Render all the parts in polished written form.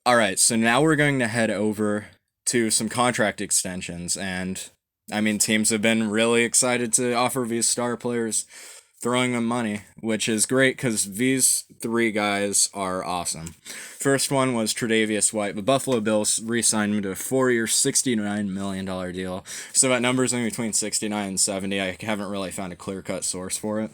All right, so now we're going to head over to some contract extensions, and I mean, teams have been really excited to offer these star players, throwing them money, which is great because these three guys are awesome. First one was Tre'Davious White. The Buffalo Bills re-signed him to a 4-year, $69 million deal. So that number's in between 69 and 70. I haven't really found a clear-cut source for it.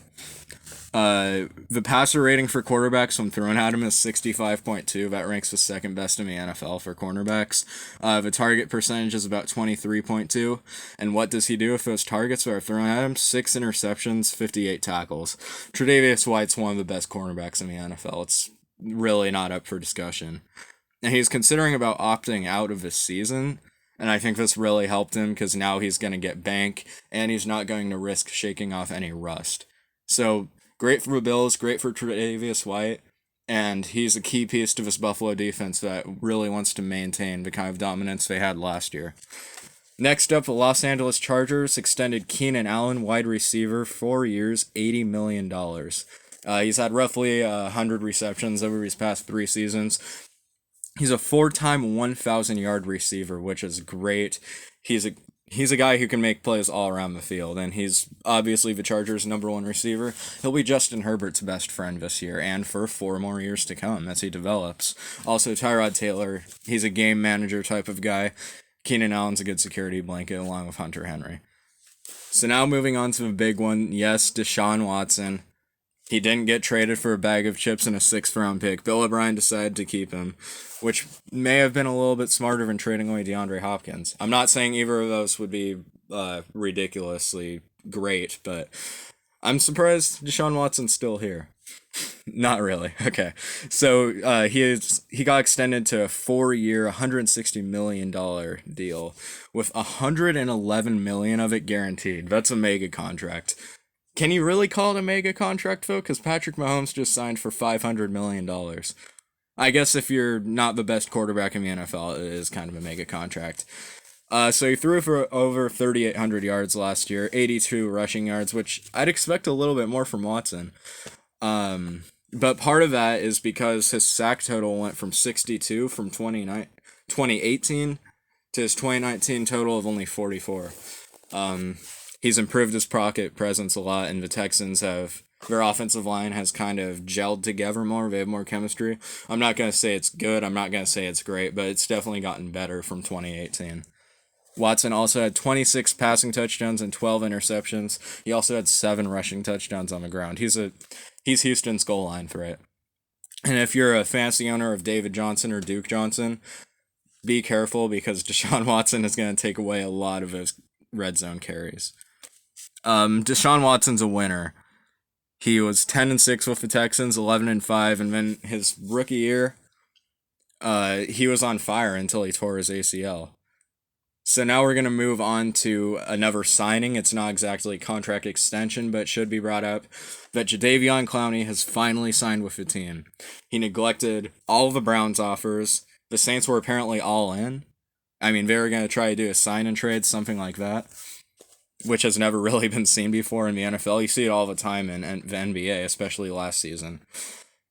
The passer rating for quarterbacks when thrown at him is 65.2. That ranks the second best in the NFL for cornerbacks. The target percentage is about 23.2. And what does he do if those targets are thrown at him? 6 interceptions, 58 tackles. Tre'Davious White's one of the best cornerbacks in the NFL. It's really not up for discussion. And he's considering about opting out of this season. And I think this really helped him because now he's going to get bank and he's not going to risk shaking off any rust. So, great for the Bills, great for Tre'Davious White, and he's a key piece to this Buffalo defense that really wants to maintain the kind of dominance they had last year. Next up, the Los Angeles Chargers extended Keenan Allen, wide receiver, 4 years, $80 million. He's had roughly 100 receptions over these past 3 seasons. He's a 4-time 1,000-yard receiver, which is great. He's a guy who can make plays all around the field, and he's obviously the Chargers' number 1 receiver. He'll be Justin Herbert's best friend this year, and for 4 more years to come as he develops. Also, Tyrod Taylor, he's a game manager type of guy. Keenan Allen's a good security blanket along with Hunter Henry. So now moving on to the big one, yes, DeShaun Watson. He didn't get traded for a bag of chips and a 6th-round pick. Bill O'Brien decided to keep him, which may have been a little bit smarter than trading away DeAndre Hopkins. I'm not saying either of those would be ridiculously great, but I'm surprised Deshaun Watson's still here. Not really. Okay. So he got extended to a 4-year, $160 million deal with $111 million of it guaranteed. That's a mega contract. Can you really call it a mega contract, though? Because Patrick Mahomes just signed for $500 million. I guess if you're not the best quarterback in the NFL, it is kind of a mega contract. So he threw for over 3,800 yards last year, 82 rushing yards, which I'd expect a little bit more from Watson. But part of that is because his sack total went from 62 from 2018 to his 2019 total of only 44. He's improved his pocket presence a lot, and the Texans their offensive line has kind of gelled together more. They have more chemistry. I'm not going to say it's good. I'm not going to say it's great, but it's definitely gotten better from 2018. Watson also had 26 passing touchdowns and 12 interceptions. He also had 7 rushing touchdowns on the ground. He's Houston's goal line threat. And if you're a fantasy owner of David Johnson or Duke Johnson, be careful because Deshaun Watson is going to take away a lot of his red zone carries. Deshaun Watson's a winner. He was 10-6 with the Texans, 11-5, and then his rookie year, he was on fire until he tore his ACL. So now we're going to move on to another signing. It's not exactly a contract extension, but it should be brought up that Jadeveon Clowney has finally signed with the team. He neglected all of the Browns' offers. The Saints were apparently all in. I mean, they were going to try to do a sign and trade, something like that, which has never really been seen before in the NFL. You see it all the time in the NBA, especially last season.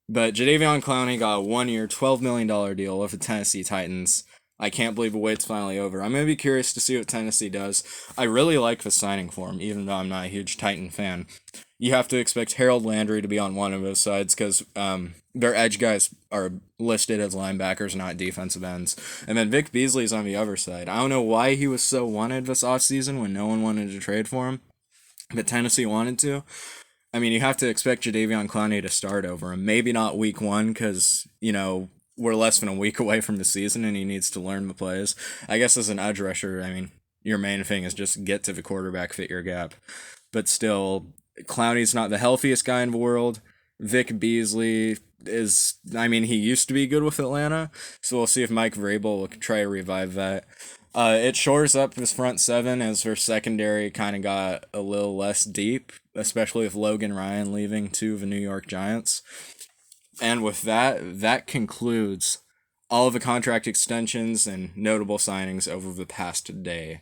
But Jadeveon Clowney got a 1-year, $12 million deal with the Tennessee Titans. I can't believe the wait's finally over. I'm going to be curious to see what Tennessee does. I really like the signing for him, even though I'm not a huge Titan fan. You have to expect Harold Landry to be on one of those sides because their edge guys are listed as linebackers, not defensive ends. And then Vic Beasley's on the other side. I don't know why he was so wanted this offseason when no one wanted to trade for him, but Tennessee wanted to. I mean, you have to expect Jadeveon Clowney to start over him. Maybe not week 1 because, we're less than a week away from the season and he needs to learn the plays. I guess as an edge rusher, I mean, your main thing is just get to the quarterback, fit your gap. But still, Clowney's not the healthiest guy in the world. Vic Beasley he used to be good with Atlanta, so we'll see if Mike Vrabel will try to revive that. It shores up this front 7 as their secondary kind of got a little less deep, especially with Logan Ryan leaving to the New York Giants. And with that concludes all of the contract extensions and notable signings over the past day.